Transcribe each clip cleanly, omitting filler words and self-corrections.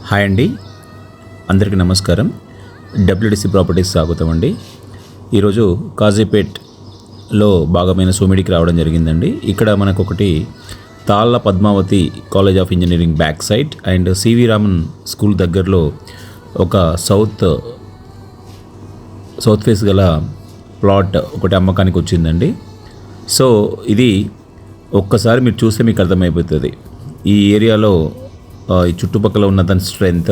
Hi అండి, అందరికీ నమస్కారం. డబ్ల్యూడిసి ప్రాపర్టీస్ స్వాగతం అండి. ఈరోజు కాజీపేట్లో భాగమైన సోమిడికి రావడం జరిగిందండి. ఇక్కడ మనకు ఒకటి Talla Padmavathi college of engineering back side and CV Raman school దగ్గరలో ఒక సౌత్ ఫేస్ గల ప్లాట్ ఒకటి అమ్మకానికి వచ్చిందండి. సో ఇది ఒక్కసారి మీరు చూస్తే మీకు అర్థమైపోతుంది ఈ ఏరియాలో ఈ చుట్టుపక్కల ఉన్న దాని స్ట్రెంగ్త్.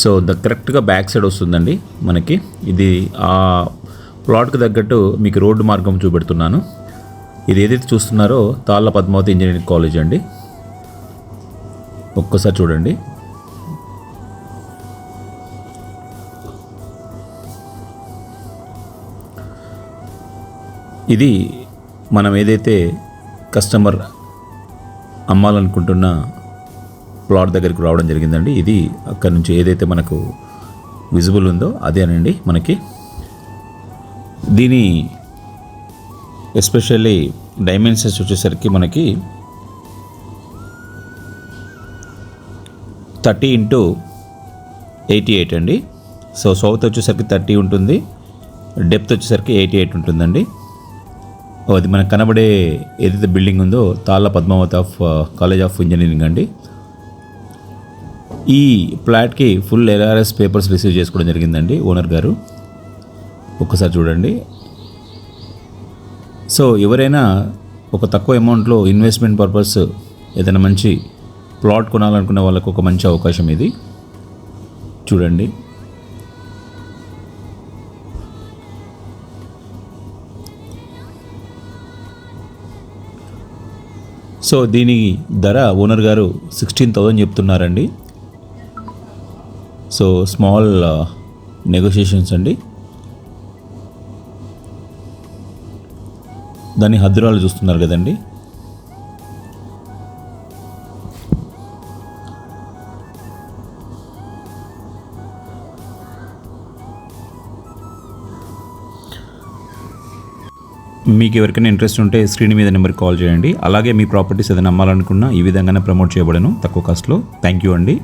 సో కరెక్ట్గా బ్యాక్ సైడ్ వస్తుందండి మనకి. ఇది ఆ ప్లాట్కి తగ్గట్టు మీకు రోడ్డు మార్గం చూపెడుతున్నాను. ఇది ఏదైతే చూస్తున్నారో తాళ్ళ పద్మావతి ఇంజనీరింగ్ కాలేజ్ అండి. ఒక్కసారి చూడండి. ఇది మనం ఏదైతే కస్టమర్ అమ్మాలనుకుంటున్న ప్లాట్ దగ్గరికి రావడం జరిగిందండి. ఇది అక్కడ నుంచి ఏదైతే మనకు విజిబుల్ ఉందో అదేనండి మనకి. దీని ఎస్పెషల్లీ డైమెన్షన్స్ వచ్చేసరికి మనకి 30x88 అండి. సో సౌత్ వచ్చేసరికి 30 ఉంటుంది, డెప్త్ వచ్చేసరికి 88 ఉంటుందండి. అది మనకు కనబడే ఏదైతే బిల్డింగ్ ఉందో తాళ్ళ పద్మావతి కాలేజ్ ఆఫ్ ఇంజనీరింగ్ అండి. ఈ ఫ్లాట్కి ఫుల్ ఎల్ఆర్ఎస్ పేపర్స్ రిసీవ్ చేసుకోవడం జరిగిందండి ఓనర్ గారు. ఒక్కసారి చూడండి. సో ఎవరైనా ఒక తక్కువ అమౌంట్లో ఇన్వెస్ట్మెంట్ పర్పస్ ఏదైనా మంచి ప్లాట్ కొనాలనుకునే వాళ్ళకు ఒక మంచి అవకాశం ఇది. చూడండి. సో దీని ధర ఓనర్ గారు 16,000 చెప్తున్నారండి. సో స్మాల్ నెగోషియేషన్స్ అండి. దాని హద్దురాలు చూస్తున్నారు కదండి. మీకు ఎవరికైనా ఇంట్రెస్ట్ ఉంటే స్క్రీన్ మీద నెంబర్కి కాల్ చేయండి. అలాగే మీ ప్రాపర్టీస్ ఏదైనా అమ్మాలనుకున్నా ఈ విధంగానే ప్రమోట్ చేయబడను తక్కువ కాస్ట్లో. థ్యాంక్ యూ అండి.